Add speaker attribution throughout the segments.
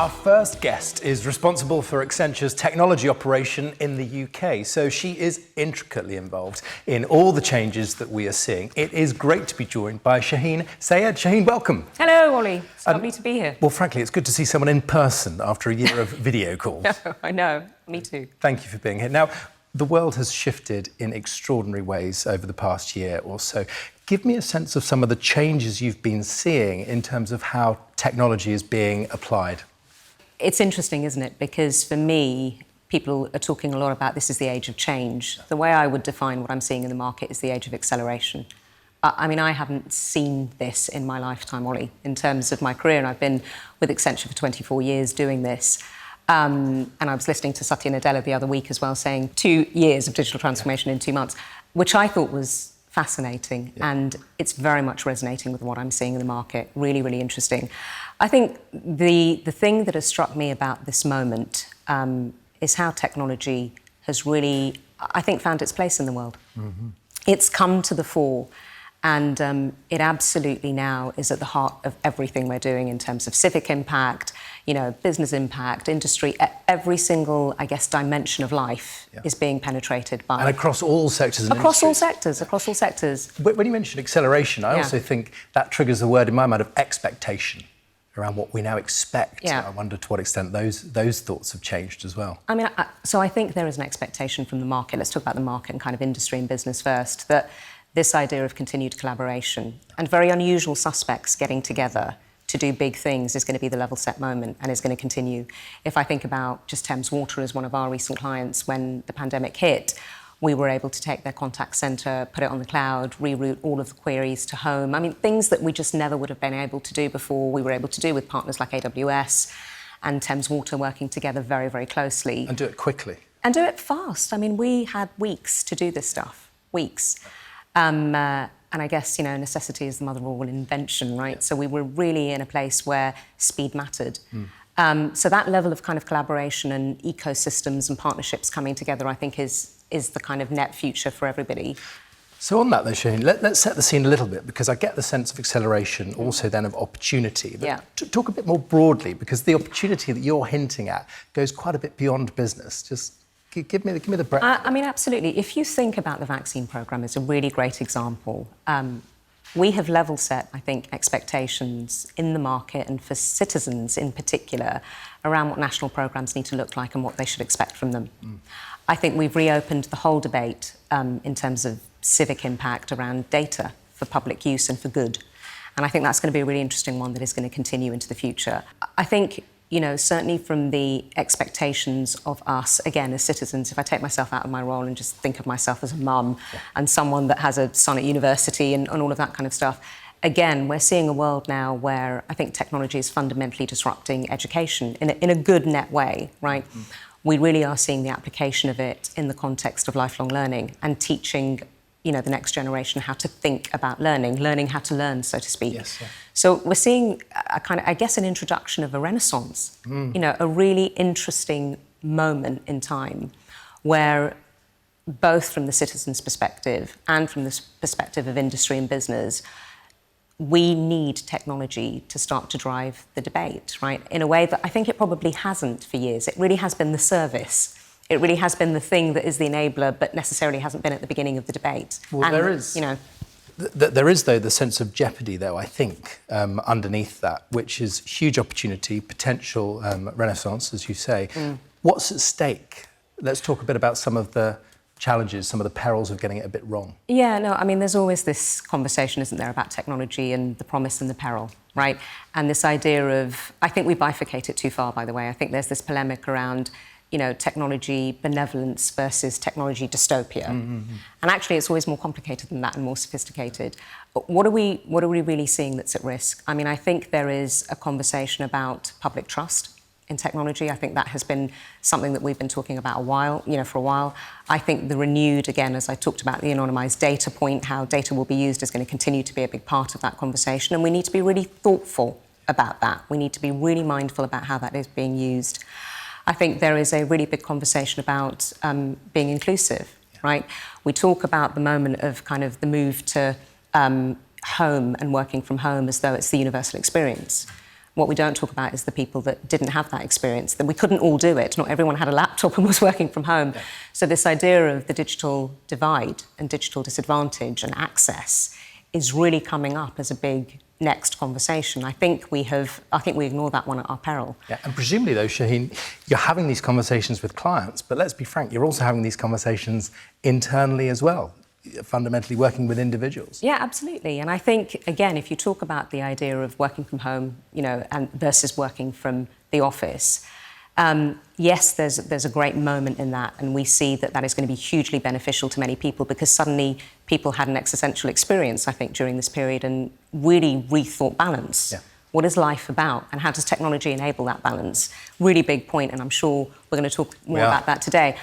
Speaker 1: Our first guest is responsible for Accenture's technology operation in the UK, so she is intricately involved in all the changes that we are seeing. It is great to be joined by Shaheen Sayed. Shaheen, welcome.
Speaker 2: Hello, Ollie. It's lovely to be here.
Speaker 1: Well, frankly, it's good to see someone in person after a year of video calls.
Speaker 2: I know. Me too.
Speaker 1: Thank you for being here. Now, the world has shifted in extraordinary ways over the past year or so. Give me a sense of some of the changes you've been seeing in terms of how technology is being applied.
Speaker 2: It's interesting, isn't it? Because for me, people are talking a lot about this is the age of change. The way I would define what I'm seeing in the market is the age of acceleration. I mean, I haven't seen this in my lifetime, Ollie, in terms of my career, and I've been with Accenture for 24 years doing this. And I was listening to Satya Nadella the other week as well, saying 2 years of digital transformation in 2 months, which I thought was fascinating, and it's very much resonating with what I'm seeing in the market. Really, really interesting. I think the thing that has struck me about this moment is how technology has really, I think, found its place in the world. Mm-hmm. It's come to the fore, and it absolutely now is at the heart of everything we're doing in terms of civic impact, you know, business impact, industry. Every single, I guess, dimension of life is being penetrated by...
Speaker 1: And across all sectors and
Speaker 2: across all sectors, across all sectors.
Speaker 1: When you mention acceleration, I also think that triggers a word in my mind of expectation around what we now expect.
Speaker 2: Yeah.
Speaker 1: I wonder to what extent those thoughts have changed as well.
Speaker 2: I mean, so I think there is an expectation from the market. Let's talk about the market and kind of industry and business first, that this idea of continued collaboration and very unusual suspects getting together to do big things is going to be the level set moment and is going to continue. If I think about just Thames Water as one of our recent clients, when the pandemic hit, we were able to take their contact centre, put it on the cloud, reroute all of the queries to home. I mean, things that we just never would have been able to do before, we were able to do with partners like AWS and Thames Water working together very, very closely.
Speaker 1: And do it quickly.
Speaker 2: And do it fast. I mean, we had weeks to do this stuff, weeks. And I guess, you know, necessity is the mother of all invention, right? Yeah. So we were really in a place where speed mattered. So that level of kind of collaboration and ecosystems and partnerships coming together, I think, is the kind of net future for everybody.
Speaker 1: So on that though, Shaheen, let's set the scene a little bit, because I get the sense of acceleration, also then of opportunity. But talk a bit more broadly, because the opportunity that you're hinting at goes quite a bit beyond business. Just give me the breadth.
Speaker 2: I mean, absolutely. If you think about the vaccine programme, it's a really great example. We have level set, I think, expectations in the market and for citizens in particular around what national programmes need to look like and what they should expect from them. I think we've reopened the whole debate in terms of civic impact around data for public use and for good. And I think that's going to be a really interesting one that is going to continue into the future. I think, you know, certainly from the expectations of us, again, as citizens, if I take myself out of my role and just think of myself as a mum and someone that has a son at university and all of that kind of stuff, again, we're seeing a world now where I think technology is fundamentally disrupting education in a good net way, right? We really are seeing the application of it in the context of lifelong learning and teaching, you know, the next generation how to think about learning how to learn, so to speak.
Speaker 1: Yes, yeah.
Speaker 2: So we're seeing a kind of, I guess, an introduction of a renaissance, you know, a really interesting moment in time where both from the citizen's perspective and from the perspective of industry and business, we need technology to start to drive the debate, right? In a way that I think it probably hasn't for years. It really has been the service. It really has been the thing that is the enabler, but necessarily hasn't been at the beginning of the debate.
Speaker 1: Well, and, there is, you know, there is, though, the sense of jeopardy, though, I think, underneath that, which is huge opportunity, potential renaissance, as you say. What's at stake? Let's talk a bit about some of the challenges, some of the perils of getting it a bit wrong.
Speaker 2: Yeah, no, I mean, there's always this conversation, isn't there, about technology and the promise and the peril, right? And this idea of, I think we bifurcate it too far, by the way. I think there's this polemic around, you know, technology benevolence versus technology dystopia. And actually, it's always more complicated than that and more sophisticated. But what are we really seeing that's at risk? I mean, I think there is a conversation about public trust in technology. I think that has been something that we've been talking about for a while. I think the renewed, again, as I talked about the anonymised data point, how data will be used is going to continue to be a big part of that conversation. And we need to be really thoughtful about that. We need to be really mindful about how that is being used. I think there is a really big conversation about being inclusive, right? We talk about the moment of kind of the move to home and working from home as though it's the universal experience. What we don't talk about is the people that didn't have that experience, that we couldn't all do it. Not everyone had a laptop and was working from home. Yeah. So this idea of the digital divide and digital disadvantage and access is really coming up as a big next conversation. I think we ignore that one at our peril.
Speaker 1: Yeah, and presumably though, Shaheen, you're having these conversations with clients, but let's be frank, you're also having these conversations internally as well, fundamentally working with individuals.
Speaker 2: Yeah, absolutely. And I think, again, if you talk about the idea of working from home, and versus working from the office, yes, there's a great moment in that, and we see that is going to be hugely beneficial to many people, because suddenly people had an existential experience, I think, during this period, and really rethought balance. Yeah. What is life about, and how does technology enable that balance? Really big point, and I'm sure we're going to talk more about that today.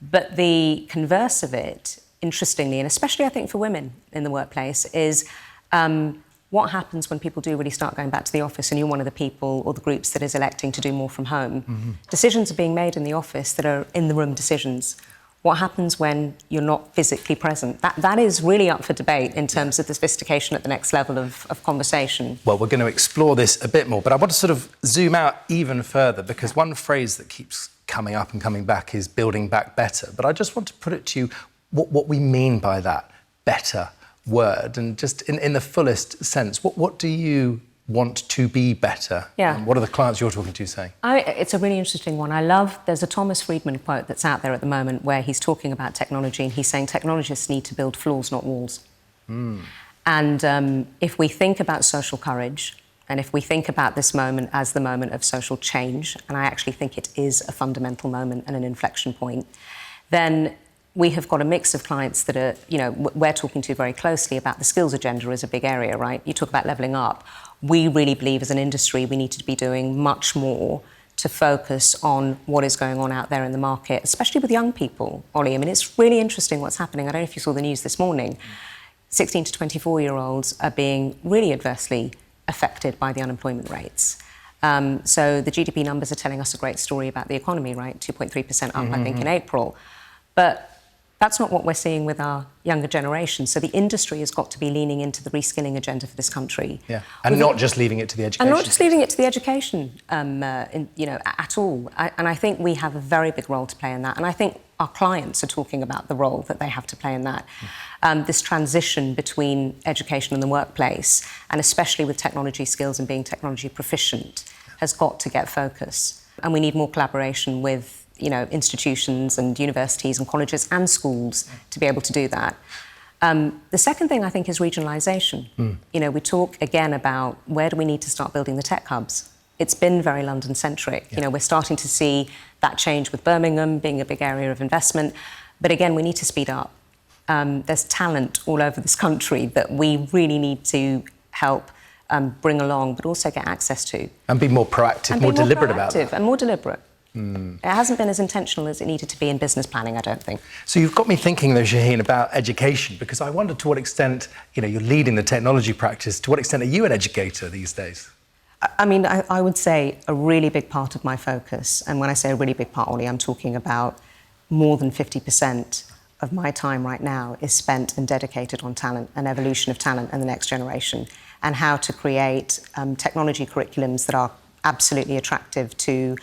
Speaker 2: But the converse of it, interestingly, and especially I think for women in the workplace, is what happens when people do really start going back to the office and you're one of the people or the groups that is electing to do more from home. Mm-hmm. Decisions are being made in the office that are in-the-room decisions. What happens when you're not physically present? That is really up for debate in terms of the sophistication at the next level of conversation.
Speaker 1: Well, we're going to explore this a bit more, but I want to sort of zoom out even further, because one phrase that keeps coming up and coming back is building back better. But I just want to put it to you what we mean by that better word, and just in the fullest sense, what do you want to be better?
Speaker 2: Yeah.
Speaker 1: What are the clients you're talking to saying?
Speaker 2: It's a really interesting one. There's a Thomas Friedman quote that's out there at the moment where he's talking about technology, and he's saying technologists need to build floors, not walls. Mm. And if we think about social courage, and if we think about this moment as the moment of social change, and I actually think it is a fundamental moment and an inflection point, then we have got a mix of clients that are, we're talking to very closely about the skills agenda as a big area, right? You talk about levelling up. We really believe as an industry we need to be doing much more to focus on what is going on out there in the market, especially with young people, Ollie. I mean, it's really interesting what's happening. I don't know if you saw the news this morning. 16 to 24-year-olds are being really adversely affected by the unemployment rates. So the GDP numbers are telling us a great story about the economy, right? 2.3% up, I think, in April. But that's not what we're seeing with our younger generation. So the industry has got to be leaning into the reskilling agenda for this country.
Speaker 1: Yeah, and not just leaving it to the education.
Speaker 2: And not just leaving it to the education, at all. And I think we have a very big role to play in that. And I think our clients are talking about the role that they have to play in that. This transition between education and the workplace, and especially with technology skills and being technology proficient, has got to get focus. And we need more collaboration with institutions and universities and colleges and schools to be able to do that. The second thing I think is regionalisation. We talk again about where do we need to start building the tech hubs. It's been very London-centric. Yeah. We're starting to see that change with Birmingham being a big area of investment. But again, we need to speed up. There's talent all over this country that we really need to help bring along, but also get access to.
Speaker 1: And be more proactive, more deliberate about it.
Speaker 2: And more deliberate. It hasn't been as intentional as it needed to be in business planning, I don't think.
Speaker 1: So you've got me thinking, though, Shaheen, about education, because I wonder to what extent, you're leading the technology practice. To what extent are you an educator these days?
Speaker 2: I mean, I would say a really big part of my focus, and when I say a really big part, Ollie, I'm talking about more than 50% of my time right now is spent and dedicated on talent and evolution of talent and the next generation, and how to create technology curriculums that are absolutely attractive to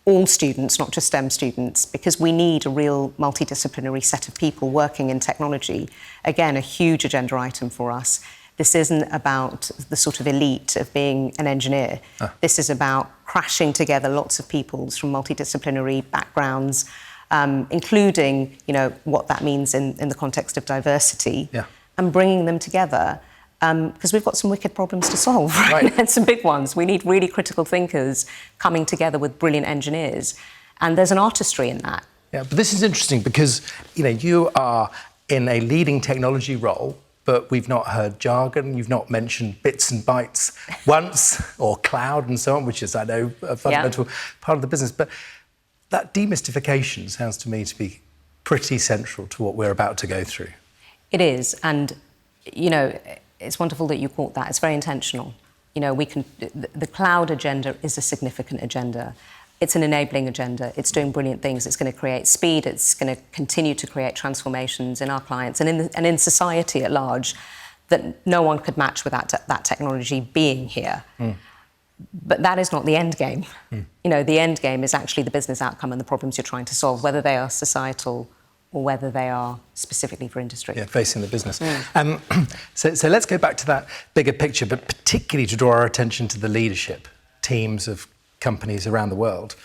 Speaker 2: all students, not just STEM students, because we need a real multidisciplinary set of people working in technology. Again, a huge agenda item for us. This isn't about the sort of elite of being an engineer. This is about crashing together lots of peoples from multidisciplinary backgrounds, including, what that means in the context of diversity, and bringing them together. Because we've got some wicked problems to solve, right? And some big ones. We need really critical thinkers coming together with brilliant engineers. And there's an artistry in that.
Speaker 1: Yeah, but this is interesting because, you are in a leading technology role, but we've not heard jargon, you've not mentioned bits and bytes once, or cloud and so on, which is, I know, a fundamental part of the business. But that demystification sounds to me to be pretty central to what we're about to go through.
Speaker 2: It is, and, it's wonderful that you caught that. It's very intentional. The cloud agenda is a significant agenda. It's an enabling agenda. It's doing brilliant things. It's going to create speed. It's going to continue to create transformations in our clients and in society at large that no one could match without that technology being here. But that is not the end game. You know, the end game is actually the business outcome and the problems you're trying to solve, whether they are societal or whether they are specifically for industry.
Speaker 1: Yeah, facing the business. So let's go back to that bigger picture, but particularly to draw our attention to the leadership teams of companies around the world.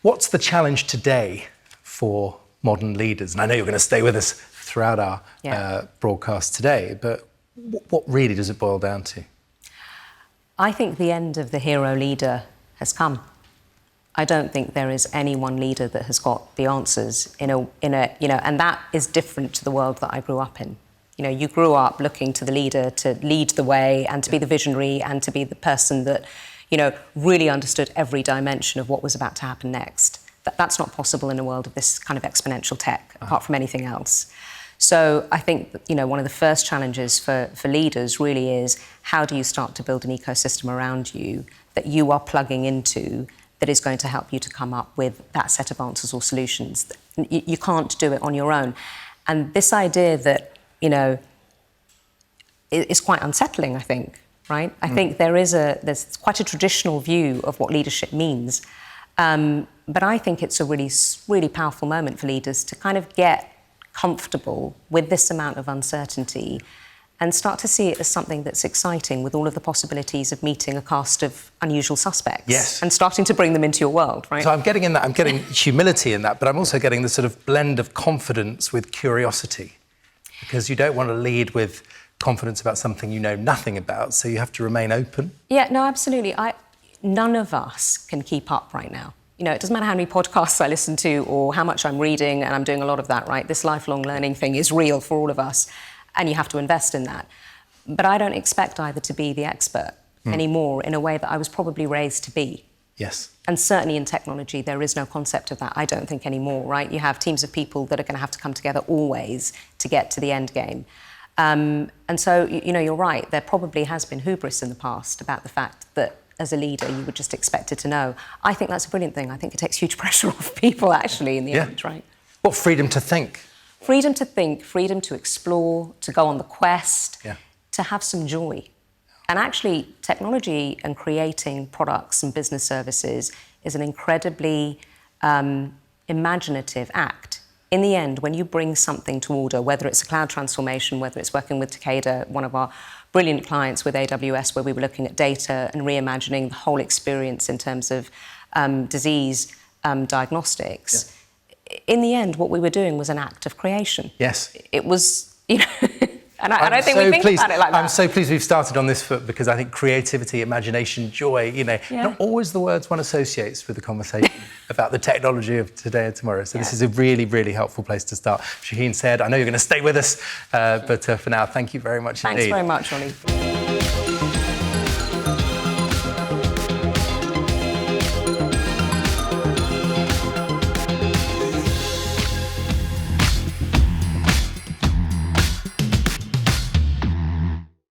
Speaker 1: What's the challenge today for modern leaders? And I know you're going to stay with us throughout our broadcast today, but what really does it boil down to?
Speaker 2: I think the end of the hero leader has come. I don't think there is any one leader that has got the answers in a and that is different to the world that I grew up in. You know, you grew up looking to the leader to lead the way and to be the visionary and to be the person that, you know, really understood every dimension of what was about to happen next. That's not possible in a world of this kind of exponential tech, apart from anything else. So I think that, you know, one of the first challenges for leaders really is how do you start to build an ecosystem around you that you are plugging into that is going to help you to come up with that set of answers or solutions. You can't do it on your own. And this idea that, you know, is quite unsettling, I think, right? I think there's quite a traditional view of what leadership means. But I think it's a really powerful moment for leaders to kind of get comfortable with this amount of uncertainty and start to see it as something that's exciting with all of the possibilities of meeting a cast of unusual suspects.
Speaker 1: Yes.
Speaker 2: And starting to bring them into your world, right?
Speaker 1: So I'm getting humility in that, but I'm also getting the sort of blend of confidence with curiosity, because you don't want to lead with confidence about something you know nothing about, so you have to remain open.
Speaker 2: Yeah, no, absolutely. None of us can keep up right now. You know, it doesn't matter how many podcasts I listen to or how much I'm reading, and I'm doing a lot of that, right? This lifelong learning thing is real for all of us, and you have to invest in that. But I don't expect either to be the expert anymore in a way that I was probably raised to be.
Speaker 1: Yes.
Speaker 2: And certainly in technology, there is no concept of that, I don't think, anymore, right? You have teams of people that are going to have to come together always to get to the end game. And so, you know, you're right, there probably has been hubris in the past about the fact that as a leader, you were just expected to know. I think that's a brilliant thing. I think it takes huge pressure off people, actually, in the end, right?
Speaker 1: What freedom to think.
Speaker 2: Freedom to think, freedom to explore, to go on the quest, to have some joy. And actually, technology and creating products and business services is an incredibly imaginative act. In the end, when you bring something to order, whether it's a cloud transformation, whether it's working with Takeda, one of our brilliant clients with AWS, where we were looking at data and reimagining the whole experience in terms of disease diagnostics, in the end, what we were doing was an act of creation.
Speaker 1: Yes.
Speaker 2: It was, you know, and I don't think we think about it like that.
Speaker 1: I'm so pleased we've started on this foot, because I think creativity, imagination, joy, you know, not always the words one associates with the conversation about the technology of today and tomorrow. So this is a really, really helpful place to start. Shaheen Sayed, I know you're going to stay with us, but for now, thank you very much indeed.
Speaker 2: Thanks very much, Ollie.